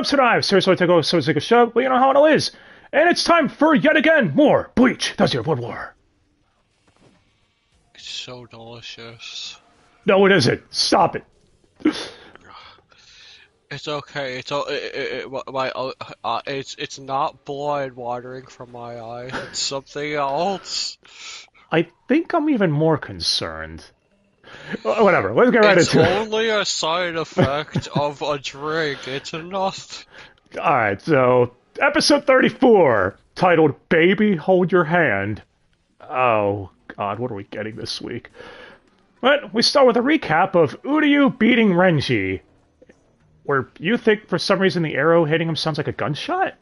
Dubster Dive, seriously to go so take a show, but you know how it is. And it's time for yet again more Bleach TYBW. It's so delicious. No, it isn't. Stop it. It's okay. It's not blood watering from my eyes. It's something else. I think I'm even more concerned. Whatever. Let's get right into it. It's only a side effect of a drink. It's enough. All right. So episode 34, titled "Baby, Hold Your Hand." Oh God, what are we getting this week? But we start with a recap of Uryu beating Renji, where you think for some reason the arrow hitting him sounds like a gunshot?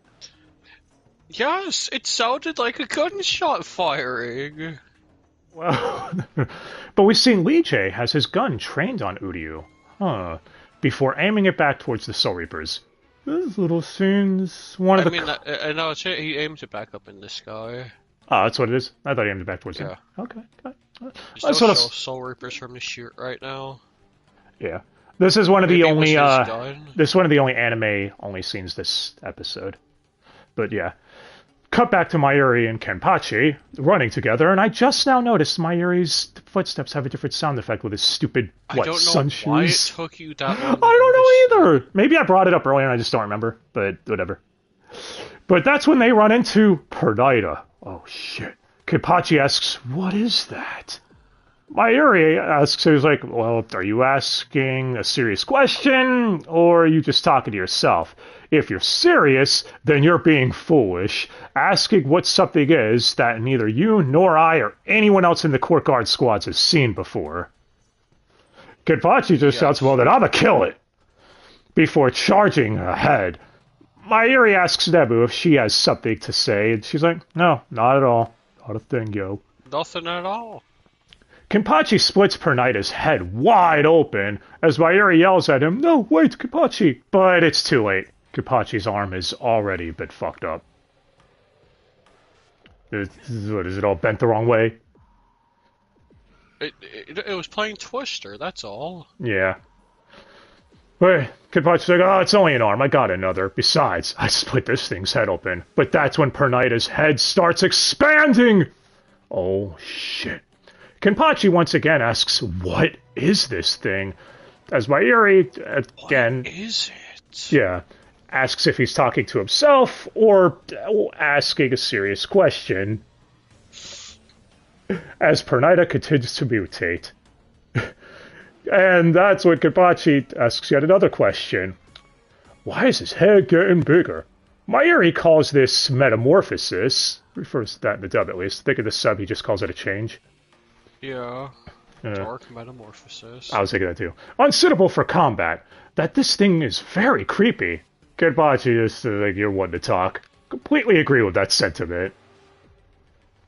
Yes, it sounded like a gunshot firing. Well, but we've seen Lee J has his gun trained on Uryu, before aiming it back towards the Soul Reapers. This little scene's one of the... I know, he aims it back up in the sky. Oh, that's what it is? I thought he aimed it back towards him. Okay. There's no Soul Reapers from the shoot right now. Yeah. This is one of the only, this is one of the only anime-only scenes this episode. But yeah. Cut back to Mayuri and Kenpachi running together, and I just now noticed Mayuri's footsteps have a different sound effect with his stupid, sun shoes? Why it took you that long. I don't know either! Maybe I brought it up earlier and I just don't remember, but whatever. But that's when they run into Pernida. Oh shit. Kenpachi asks, "What is that?" Mayuri asks, he's like, "Well, are you asking a serious question, or are you just talking to yourself? If you're serious, then you're being foolish, asking what something is that neither you nor I or anyone else in the court guard squads has seen before." Kenpachi just shouts, "Well, then I'ma kill it," before charging ahead. Mayuri asks Nebu if she has something to say, and she's like, "No, not at all. Not a thing, yo." Nothing at all. Kenpachi splits Pernida's head wide open as Mayuri yells at him, "No, wait, Kenpachi!" But it's too late. Kenpachi's arm is already a bit fucked up. Is it all bent the wrong way? It was playing Twister, that's all. Yeah. But Kenpachi's like, "Oh, it's only an arm. I got another. Besides, I split this thing's head open." But that's when Pernida's head starts expanding! Oh, shit. Kenpachi once again asks, "What is this thing?" As Mayuri, again... What is it? Yeah. Asks if he's talking to himself or asking a serious question. As Pernida continues to mutate. And that's when Kenpachi asks yet another question. "Why is his head getting bigger?" Mayuri calls this metamorphosis. Refers to that in the dub at least. I think in the sub he just calls it a change. Yeah. Dark metamorphosis. I was thinking that too. "Unsuitable for combat. That this thing is very creepy." Kenpachi is like, "You're one to talk." Completely agree with that sentiment.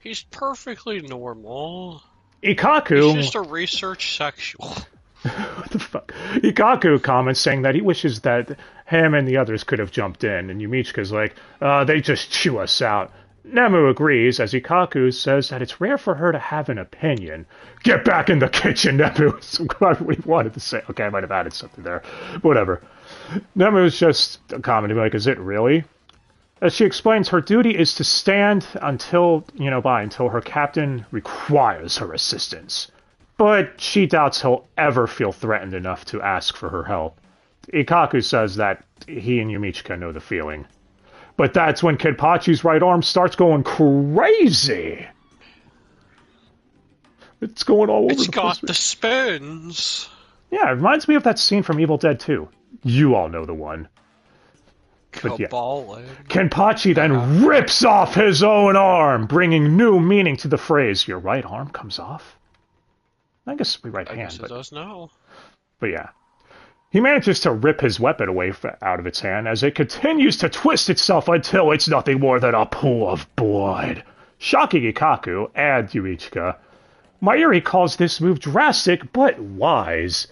He's perfectly normal. Ikaku... He's just a research sexual. What the fuck? Ikaku comments saying that he wishes that him and the others could have jumped in, and Yumichika's like, "They just chew us out." Nemu agrees, as Ikaku says that it's rare for her to have an opinion. "Get back in the kitchen, Nemu!" That's what we wanted to say. Okay, I might have added something there. Whatever. Nemu's just commenting like, "Is it really?" As she explains, her duty is to stand until her captain requires her assistance. But she doubts he'll ever feel threatened enough to ask for her help. Ikaku says that he and Yumichika know the feeling. But that's when Kenpachi's right arm starts going crazy. It's going all over the place. It's got the spins. Yeah, it reminds me of that scene from Evil Dead 2. You all know the one. But yeah. Kenpachi then rips off his own arm, bringing new meaning to the phrase, "Your right arm comes off?" I guess we right hand. I guess it does now. But yeah. He manages to rip his weapon away out of its hand as it continues to twist itself until it's nothing more than a pool of blood. Shocking Ikaku and Yuichika. Mayuri calls this move drastic but wise,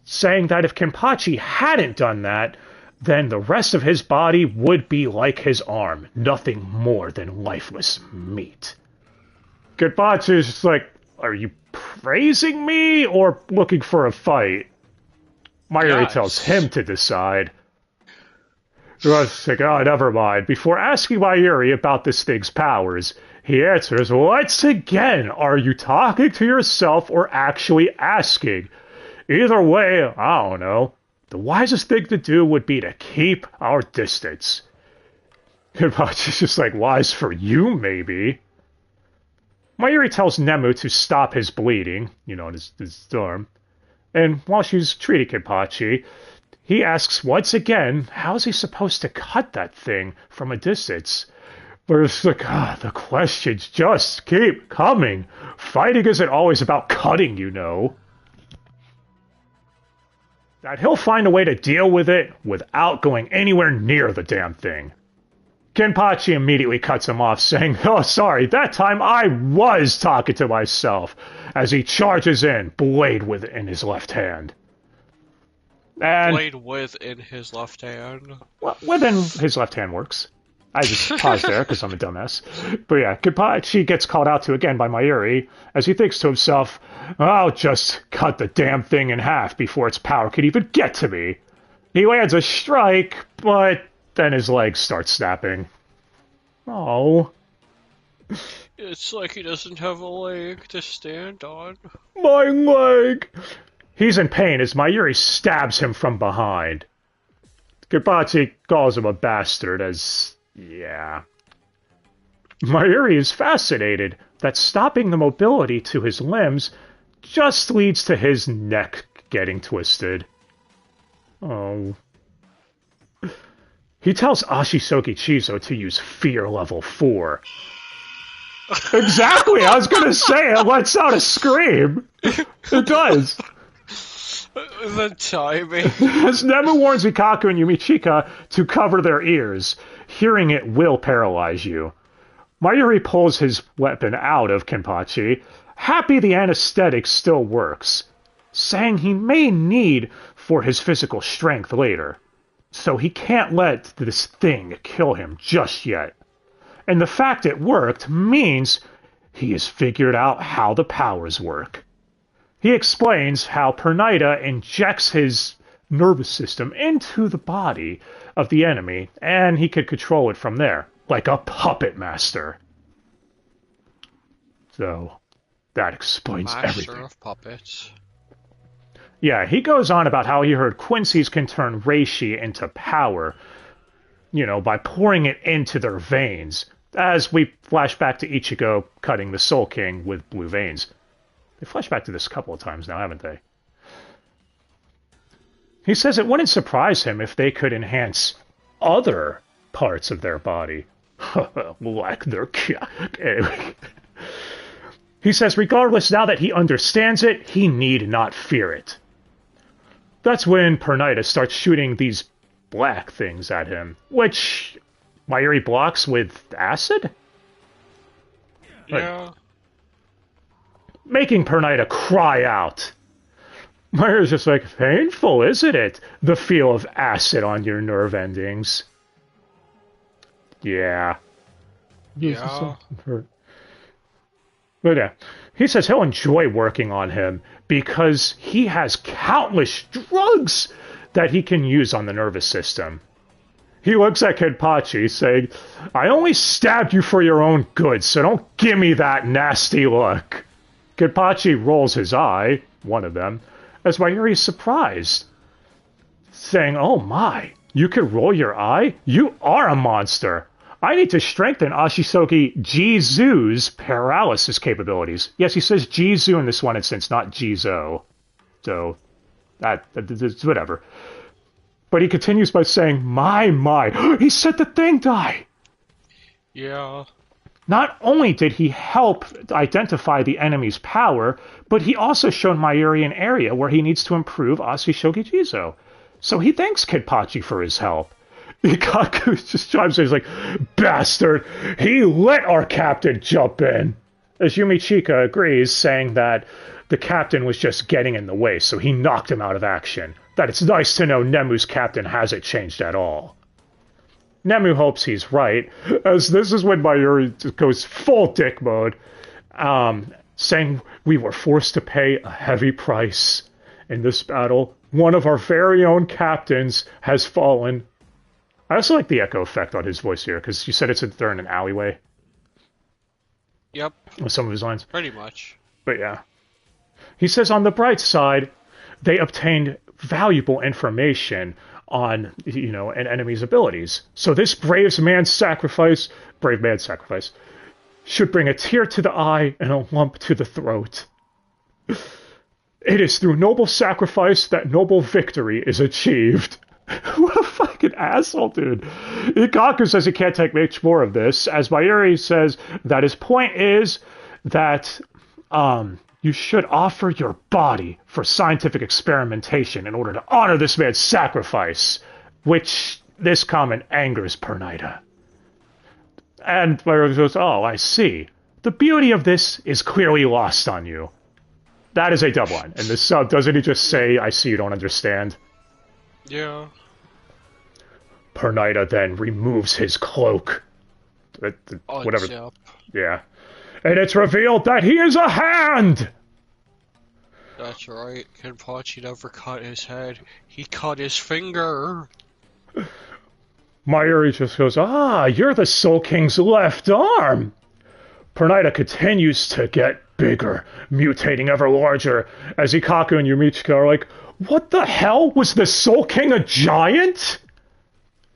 saying that if Kenpachi hadn't done that, then the rest of his body would be like his arm, nothing more than lifeless meat. Kenpachi is just like, "Are you praising me or looking for a fight?" Mayuri tells him to decide. It's like, oh, never mind. Before asking Mayuri about this thing's powers, he answers, once again, are you talking to yourself or actually asking? Either way, I don't know. The wisest thing to do would be to keep our distance. Kenpachi's just like, wise for you, maybe. Mayuri tells Nemu to stop his bleeding, on his arm. And while she's treating Kenpachi, he asks once again, how's he supposed to cut that thing from a distance? But it's like, the questions just keep coming. Fighting isn't always about cutting, That he'll find a way to deal with it without going anywhere near the damn thing. Kenpachi immediately cuts him off, saying, oh, sorry, that time I was talking to myself, as he charges in, blade in his left hand. And blade in his left hand. Well, within his left hand works. I just paused there because I'm a dumbass. But yeah, Kenpachi gets called out to again by Mayuri, as he thinks to himself, I'll just cut the damn thing in half before its power could even get to me. He lands a strike, but then his legs start snapping. Oh. It's like he doesn't have a leg to stand on. My leg! He's in pain as Mayuri stabs him from behind. Kenpachi calls him a bastard yeah. Mayuri is fascinated that stopping the mobility to his limbs just leads to his neck getting twisted. Oh. He tells Ashisoki Chizo to use Fear Level 4. Exactly! I was gonna say, it lets out a scream! It does! The timing. As Nemu warns Ikaku and Yumichika to cover their ears, hearing it will paralyze you. Mayuri pulls his weapon out of Kenpachi, happy the anesthetic still works, saying he may need for his physical strength later, so he can't let this thing kill him just yet. And the fact it worked means he has figured out how the powers work. He explains how Pernida injects his nervous system into the body of the enemy, and he could control it from there, like a puppet master. So, that explains everything. Master of puppets. Yeah, he goes on about how he heard Quincy's can turn reishi into power, by pouring it into their veins, as we flash back to Ichigo cutting the Soul King with blue veins. They flash back to this a couple of times now, haven't they? He says it wouldn't surprise him if they could enhance other parts of their body. Like their... Anyway. He says regardless, now that he understands it, he need not fear it. That's when Pernida starts shooting these black things at him, which Mayuri blocks with acid? Yeah. Making Pernida cry out. Mayuri's just like, painful, isn't it? The feel of acid on your nerve endings. Yeah. Yeah. But yeah, he says he'll enjoy working on him because he has countless drugs that he can use on the nervous system. He looks at Kenpachi saying, I only stabbed you for your own good, so don't give me that nasty look. Kenpachi rolls his eye, one of them, as Mayuri is surprised, saying, oh my, you can roll your eye? You are a monster. I need to strengthen Ashisoki Jizu's paralysis capabilities. Yes, he says Jizu in this one instance, not Jizo. So, that's whatever. But he continues by saying, my, he said the thing die! Yeah. Not only did he help identify the enemy's power, but he also showed Mayuri an area where he needs to improve Ashisoki Jizo. So he thanks Kenpachi for his help. Ikaku just chimes in, he's like, bastard, he let our captain jump in. As Yumichika agrees, saying that the captain was just getting in the way, so he knocked him out of action. That it's nice to know Nemu's captain hasn't changed at all. Nemu hopes he's right, as this is when Mayuri goes full dick mode, saying we were forced to pay a heavy price in this battle. One of our very own captains has fallen. I also like the echo effect on his voice here, because you said they're in an alleyway Yep, with some of his lines. pretty much. But yeah. He says on the bright side, they obtained valuable information on, an enemy's abilities. So this brave man's sacrifice, should bring a tear to the eye and a lump to the throat. It is through noble sacrifice that noble victory is achieved. What a fucking asshole, dude. Ikaku says he can't take much more of this, as Mayuri says that his point is that you should offer your body for scientific experimentation in order to honor this man's sacrifice, which this comment angers Pernida. And Mayuri goes, oh, I see. The beauty of this is clearly lost on you. That is a dub line. And the sub, doesn't he just say, I see you don't understand? Yeah. Pernida then removes his cloak. Whatever. Up. Yeah. And it's revealed that he is a hand! That's right. Kenpachi never cut his head. He cut his finger. Mayuri just goes, you're the Soul King's left arm. Pernida continues to get bigger, mutating ever larger, as Ikaku and Yumichika are like, what the hell? Was the Soul King a giant?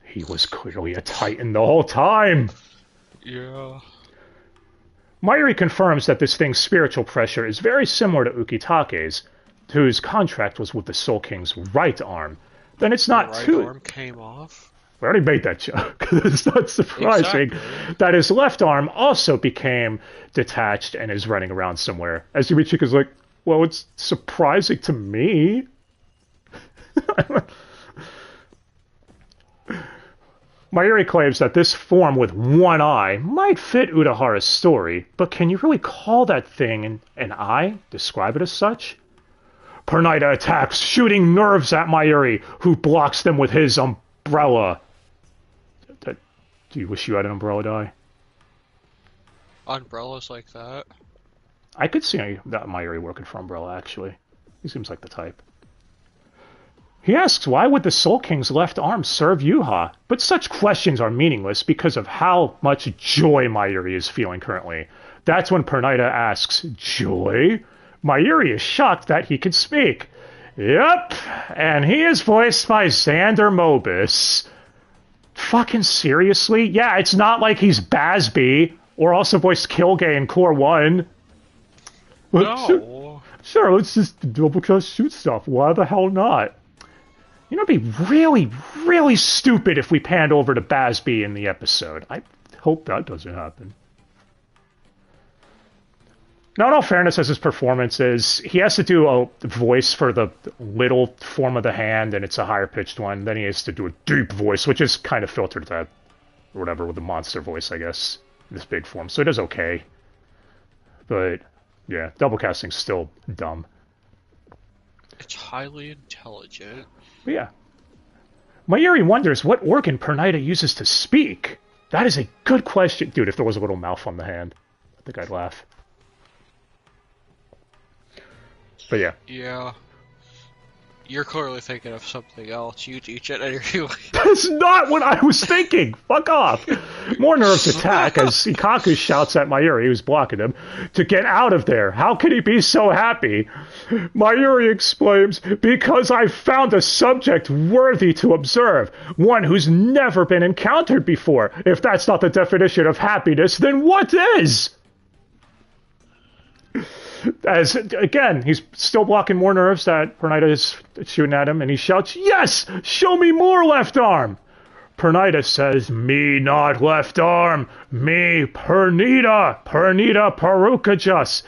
He was clearly a titan the whole time. Yeah. Mayuri confirms that this thing's spiritual pressure is very similar to Ukitake's, whose contract was with the Soul King's right arm. Then it's not the too... right arm came off? We already made that joke. It's not surprising that his left arm also became detached and is running around somewhere. As Yumichika's like, well, it's surprising to me. Mayuri claims that this form with one eye might fit Urahara's story, but can you really call that thing an eye? Describe it as such? Pernida attacks, shooting nerves at Mayuri, who blocks them with his umbrella. Do you wish you had an umbrella die? Umbrellas like that? I could see that Mayuri working for Umbrella, actually. He seems like the type. He asks, why would the Soul King's left arm serve Yuha? But such questions are meaningless because of how much joy Mayuri is feeling currently. That's when Pernida asks, joy? Mayuri is shocked that he can speak. Yep, and he is voiced by Xander Mobus. Fucking seriously? Yeah, it's not like he's Bazby, or also voiced Kilgay in Core 1. No. Sure, let's just double-cross shoot stuff. Why the hell not? You know, it'd be really, really stupid if we panned over to Bazby in the episode. I hope that doesn't happen. Now, in all fairness, as his performance is, he has to do a voice for the little form of the hand, and it's a higher-pitched one. Then he has to do a deep voice, which is kind of filtered to, or whatever, with the monster voice, I guess, in this big form. So it is okay. But, yeah, double casting's still dumb. It's highly intelligent. But yeah. Mayuri wonders what organ Pernida uses to speak. That is a good question. Dude, if there was a little mouth on the hand, I think I'd laugh. But yeah. Yeah. You're clearly thinking of something else. You teach it anyway. That's not what I was thinking! Fuck off! More nerves attack as Ikaku shouts at Mayuri, who's blocking him, to get out of there. How could he be so happy? Mayuri exclaims, because I've found a subject worthy to observe. One who's never been encountered before. If that's not the definition of happiness, then what is? As, again, he's still blocking more nerves that Pernida is shooting at him, and he shouts, yes! Show me more left arm! Pernida says, me not left arm, me Pernida, Pernida Perukajas.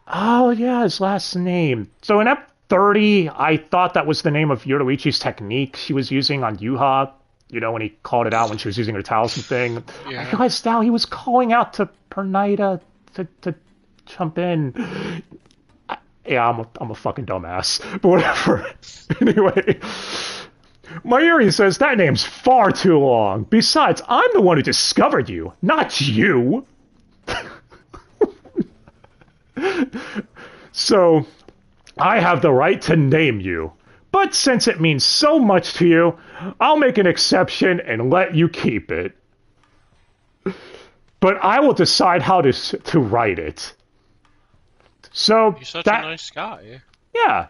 Oh, yeah, his last name. So in Ep 30, I thought that was the name of Yoruichi's technique she was using on Yuha, you know, when he called it out when she was using her talisman thing. Yeah. I realized now he was calling out to Pernida to jump in. Yeah, I'm a fucking dumbass. But whatever. Anyway. Mayuri says, that name's far too long. Besides, I'm the one who discovered you, not you. So, I have the right to name you. But since it means so much to you, I'll make an exception and let you keep it. But I will decide how to write it. So He's such a nice guy. Yeah.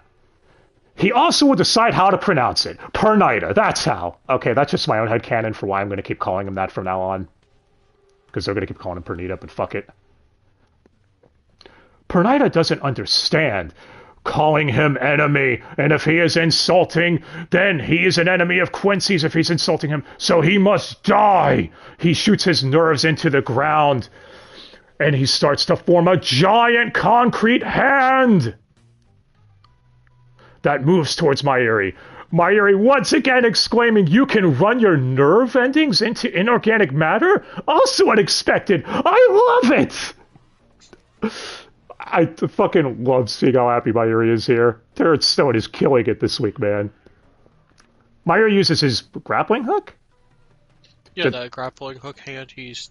He also will decide how to pronounce it. Pernida, that's how. Okay, that's just my own headcanon for why I'm going to keep calling him that from now on. Because they're going to keep calling him Pernida, but fuck it. Pernida doesn't understand calling him enemy, and if he is insulting, then he is an enemy of Quincy's if he's insulting him, so he must die. He shoots his nerves into the ground, and he starts to form a giant concrete hand that moves towards Mayuri. Mayuri once again exclaiming, "You can run your nerve endings into inorganic matter?" Also unexpected. I love it! I fucking love seeing how happy Mayuri is here. Terrence Stone is killing it this week, man. Mayuri uses his grappling hook? Yeah, that grappling hook hand he's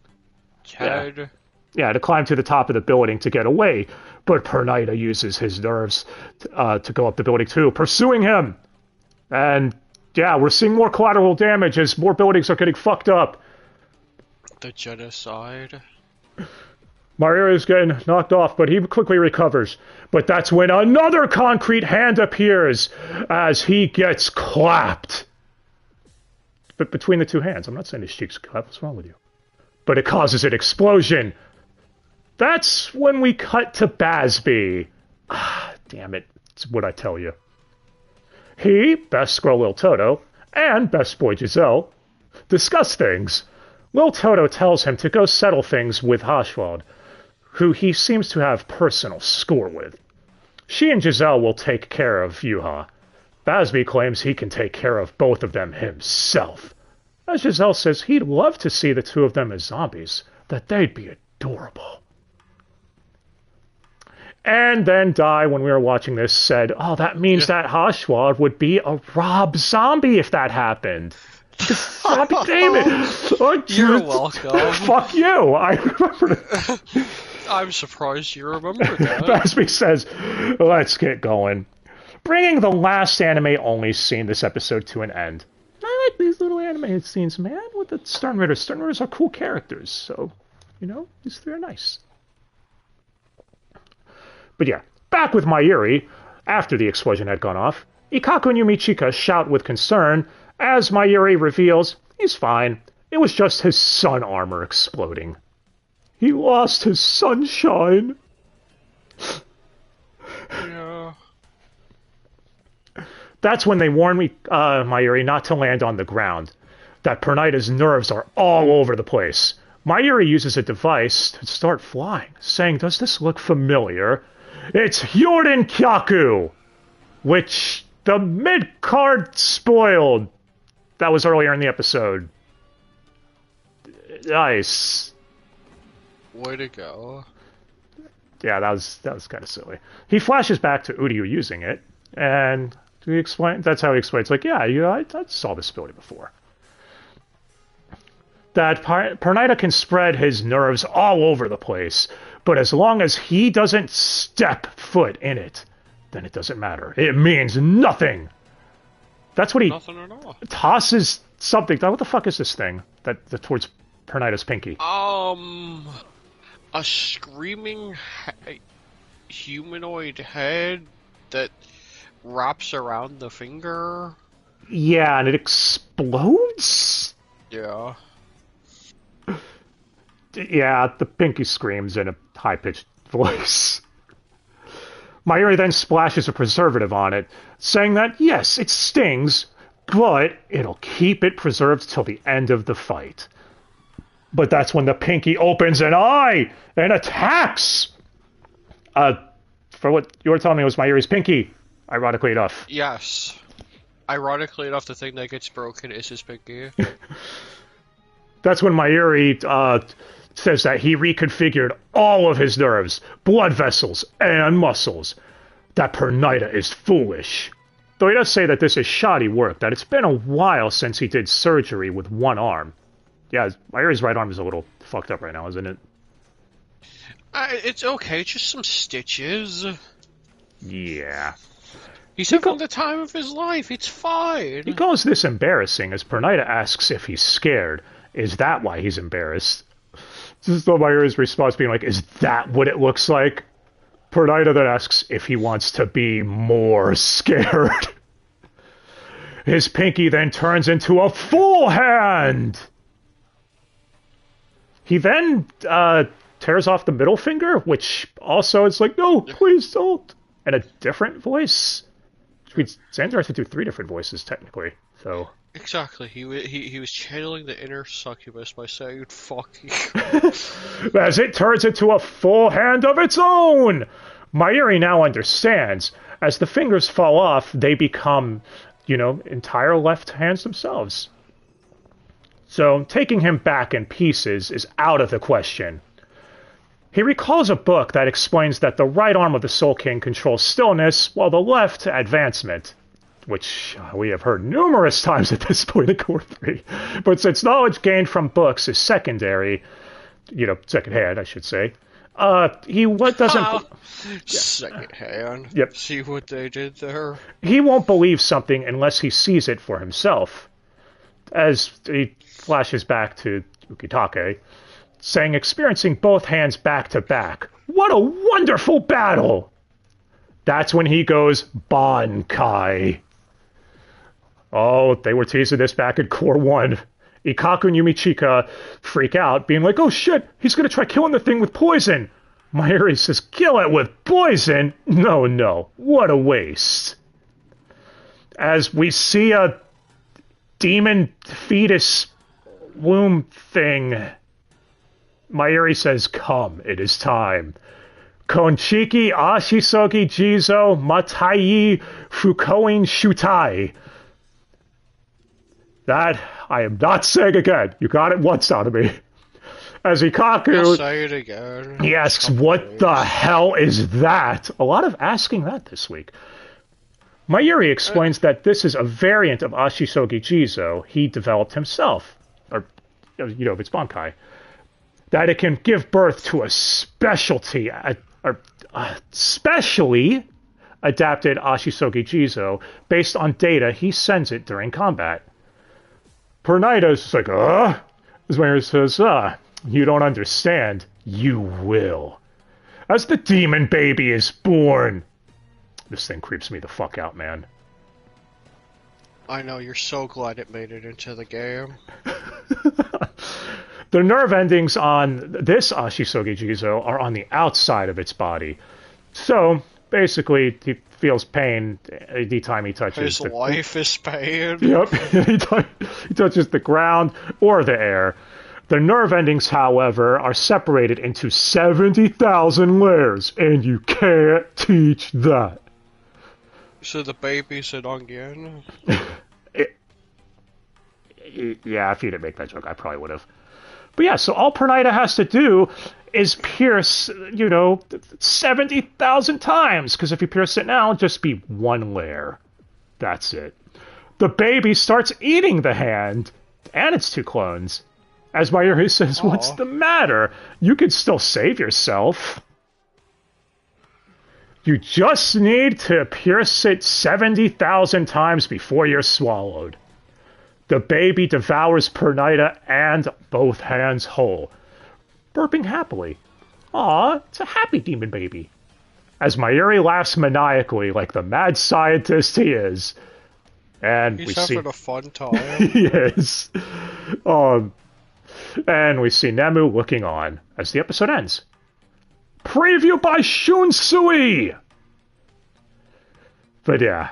had. Yeah, to climb to the top of the building to get away. But Pernida uses his nerves to go up the building too, pursuing him. And yeah, we're seeing more collateral damage as more buildings are getting fucked up. The genocide. Mayuri is getting knocked off, but he quickly recovers. But that's when another concrete hand appears as he gets clapped. But between the two hands, I'm not saying his cheeks clap. What's wrong with you? But it causes an explosion. That's when we cut to Basby. Ah, damn it. It's what I tell you. He, Best Girl Lil Toto, and Best Boy Giselle discuss things. Lil Toto tells him to go settle things with Haschwald, who he seems to have personal score with. She and Giselle will take care of Yuha. Basby claims he can take care of both of them himself. As Giselle says he'd love to see the two of them as zombies, that they'd be adorable. And then Dai, when we were watching this, said, "Oh, that means that Haschwald would be a Rob zombie if that happened." God damn it! You're welcome. Fuck you! I remember it. I'm surprised you remember that. Basby says, "Let's get going." Bringing the last anime-only scene this episode to an end. I like these little animated scenes, man, with the Stern Ritters. Stern Ritters are cool characters, so, these three are nice. But yeah, back with Mayuri, after the explosion had gone off, Ikkaku and Yumichika shout with concern as Mayuri reveals he's fine. It was just his sun armor exploding. He lost his sunshine. Yeah. That's when they warn Mayuri not to land on the ground, that Pernida's nerves are all over the place. Mayuri uses a device to start flying, saying, "Does this look familiar?" It's Yorden Kyaku, which the mid-card spoiled. That was earlier in the episode. Nice. Way to go. Yeah, that was kind of silly. He flashes back to Uryu using it, and that's how he explains, like, yeah, I saw this ability before. That Pernida can spread his nerves all over the place, but as long as he doesn't step foot in it, then it doesn't matter. It means nothing. That's what he Nothing at all. tosses something. What the fuck is this thing that towards Pernida's pinky? A screaming humanoid head that wraps around the finger. Yeah, and it explodes? Yeah. Yeah, the pinky screams in a high-pitched voice. Mayuri then splashes a preservative on it, saying that, yes, it stings, but it'll keep it preserved till the end of the fight. But that's when the pinky opens an eye and attacks! For what you were telling me was Mayuri's pinky, ironically enough. Yes. Ironically enough, the thing that gets broken is his pinky. That's when Mayuri says that he reconfigured all of his nerves, blood vessels, and muscles. That Pernida is foolish. Though he does say that this is shoddy work, that it's been a while since he did surgery with one arm. Yeah, Mayuri's right arm is a little fucked up right now, isn't it? It's okay, just some stitches. Yeah. He's having the time of his life. It's fine. He calls this embarrassing as Pernida asks if he's scared. Is that why he's embarrassed? This is Mayuri's response being like, is that what it looks like? Pernida then asks if he wants to be more scared. His pinky then turns into a full hand. He then tears off the middle finger, which also is like, no, please don't. And a different voice. Xander has to do 3 different voices, technically. So exactly, he was channeling the inner succubus by saying "fuck you." As it turns into a full hand of its own. Mayuri now understands. As the fingers fall off, they become, entire left hands themselves. So taking him back in pieces is out of the question. He recalls a book that explains that the right arm of the Soul King controls stillness, while the left advancement, which we have heard numerous times at this point in Core 3. But since knowledge gained from books is secondary, secondhand, I should say, doesn't... Secondhand? Yep. See what they did there? He won't believe something unless he sees it for himself. As he flashes back to Ukitake, saying experiencing both hands back to back. What a wonderful battle! That's when he goes Bankai. Oh, they were teasing this back in Core 1. Ikaku and Yumichika freak out, being like, oh shit, he's gonna try killing the thing with poison. Mayuri says, kill it with poison? No, what a waste. As we see a demon fetus womb thing, Mayuri says, come, it is time. Konchiki Ashisogi Jizo Matai Fukoin Shutai. That I am not saying again. You got it once out of me. As Ikaku, I'll say it again. He asks, what the hell is that? A lot of asking that this week. Mayuri explains that this is a variant of Ashisogi Jizo he developed himself. Or, it's Bankai. That it can give birth to a specially adapted Ashisogi Jizo based on data he sends it during combat. Pernida is just like, As Mayuri says, you don't understand. You will. As the demon baby is born. This thing creeps me the fuck out, man. I know, you're so glad it made it into the game. The nerve endings on this Ashisogi Jizo are on the outside of its body. So, basically, he feels pain anytime he touches His life is pain. Yep. He touches the ground or the air. The nerve endings, however, are separated into 70,000 layers, and you can't teach that. So the baby's an onion? Yeah, if you didn't make that joke, I probably would have. But yeah, so all Pernida has to do is pierce, 70,000 times, because if you pierce it now, it'll just be one layer. That's it. The baby starts eating the hand, and its 2 clones. As Mayuri says, what's the matter? You can still save yourself. You just need to pierce it 70,000 times before you're swallowed. The baby devours Pernida and both hands whole, burping happily. Aw, it's a happy demon baby. As Mayuri laughs maniacally like the mad scientist he is. And He's having a fun time. He is. And we see Nemu looking on as the episode ends. Preview by Shunsui! But yeah.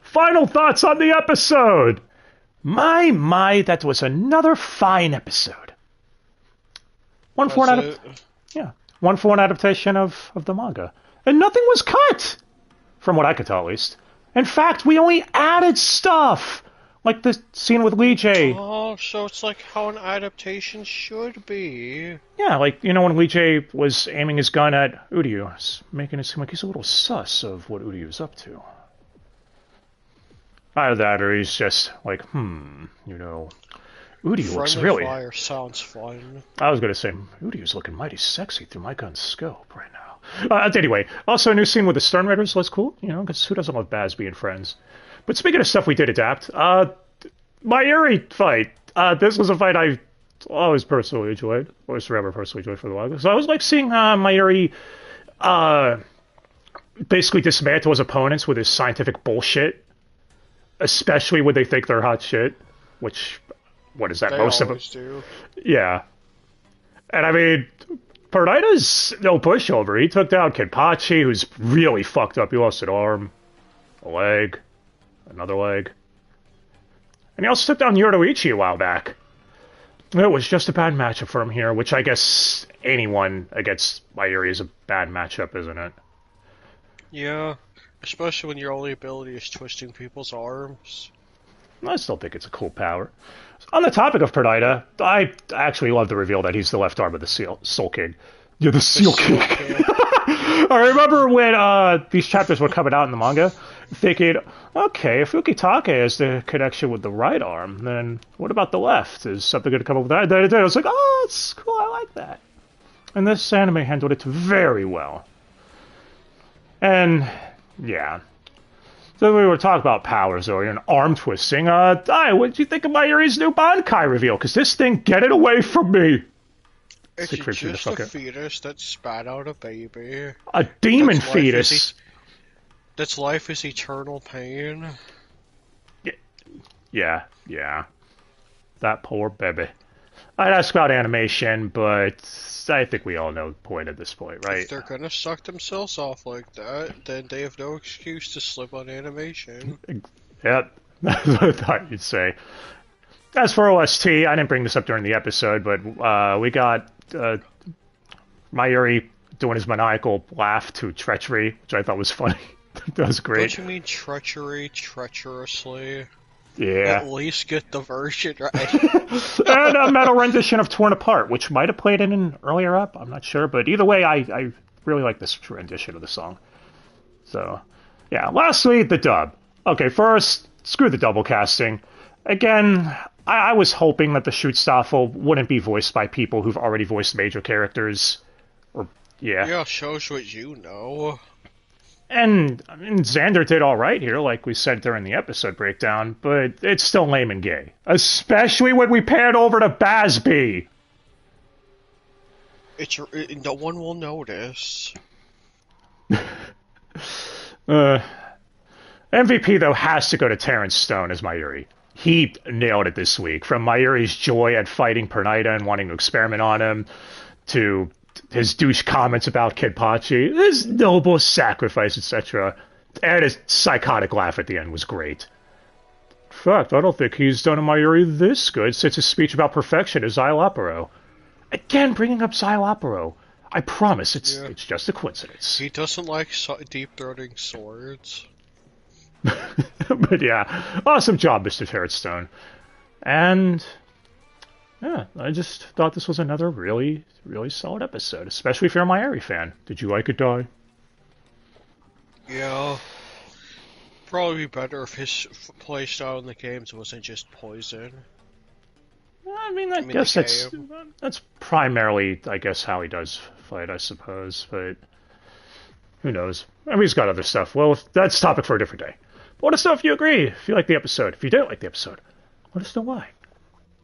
Final thoughts on the episode! My, that was another fine episode. One for an adaptation of the manga. And nothing was cut! From what I could tell, at least. In fact, we only added stuff! Like the scene with Lee J. Oh, so it's like how an adaptation should be. Yeah, like, when Lee J was aiming his gun at Uryu, making it seem like he's a little sus of what Uryu's up to. Either that, or he's just like, Uryu looks really... Fire sounds fun. I was going to say, Uryu's looking mighty sexy through my gun's scope right now. Anyway, also a new scene with the Stern Raiders was cool, you know, because who doesn't love Baz being friends? But speaking of stuff we did adapt, Mayuri fight. This was a fight I always personally enjoyed, always forever personally enjoyed for the while. So I was like seeing Mayuri basically dismantle his opponents with his scientific bullshit, especially when they think they're hot shit, which, what is that, They most of them? always do. Yeah. And I mean, Pernida's no pushover. He took down Kenpachi, who's really fucked up. He lost an arm, a leg, another leg. And he also took down Yoruichi a while back. It was just a bad matchup for him here, which I guess anyone against Mayuri is a bad matchup, isn't it? Yeah, especially when your only ability is twisting people's arms. I still think it's a cool power. On the topic of Pernida, I actually love the reveal that he's the left arm of the Soul King. Yeah, the Seal King. I remember when these chapters were coming out in the manga, thinking, okay, if Ukitake is the connection with the right arm, then what about the left? Is something going to come up with that? And I was like, oh, it's cool, I like that. And this anime handled it very well. And, yeah. So we were talking about powers, or an arm twisting. Dai, what did you think of Mayuri's new Bankai reveal? Because this thing, get it away from me! It's just a fetus that spat out a baby. A demon fetus! That's life is eternal pain. Yeah. That poor baby. I'd ask about animation, but I think we all know the point at this point, right? If they're gonna suck themselves off like that, then they have no excuse to slip on animation. Yep, that's what I thought you'd say. As for OST, I didn't bring this up during the episode, but we got Mayuri doing his maniacal laugh to treachery, which I thought was funny. That was great. Don't you mean treachery, treacherously? Yeah. At least get the version right. And a metal rendition of Torn Apart, which might have played in an earlier up, I'm not sure. But either way, I really like this rendition of the song. So, yeah. Lastly, the dub. Okay, first, screw the double casting. Again, I was hoping that the Schutzstaffel wouldn't be voiced by people who've already voiced major characters. Or, yeah. Yeah, shows what you know. And I mean, Xander did all right here, like we said during the episode breakdown, but it's still lame and gay. Especially when we pan over to Basby. No one will notice. MVP, though, has to go to Terrence Stone as Mayuri. He nailed it this week. From Mayuri's joy at fighting Pernida and wanting to experiment on him, to his douche comments about Kenpachi, his noble sacrifice, etc. And his psychotic laugh at the end was great. In fact, I don't think he's done a Mayuri this good since his speech about perfection is Xylopero. Again, bringing up Xylopero. I promise it's just a coincidence. He doesn't like deep-throating swords. But yeah, awesome job, Mr. Terrence Stone. And yeah, I just thought this was another really, really solid episode, especially if you're a Mayuri fan. Did you like it, Dai? Yeah. Probably be better if his playstyle in the games wasn't just poison. I guess that's primarily, I guess, how he does fight, I suppose, but who knows? I mean, he's got other stuff. Well, that's a topic for a different day. But let us know if you agree, if you like the episode. If you didn't like the episode, let us know why.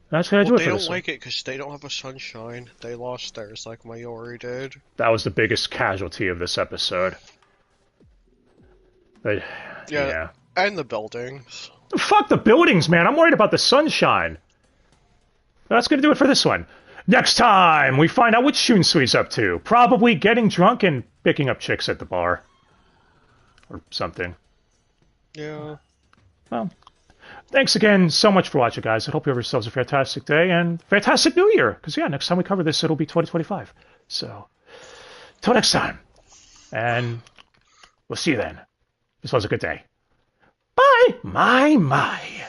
That's what I do it for this one. They don't like it because they don't have a sunshine. They lost theirs like Mayuri did. That was the biggest casualty of this episode. But, yeah. And the buildings. Fuck the buildings, man. I'm worried about the sunshine. That's going to do it for this one. Next time, we find out what Shunsui's up to. Probably getting drunk and picking up chicks at the bar. Or something. Yeah. Well, thanks again so much for watching, guys. I hope you have yourselves a fantastic day and fantastic New Year. Because, yeah, next time we cover this, it'll be 2025. So, till next time. And we'll see you then. This was a good day. Bye. My.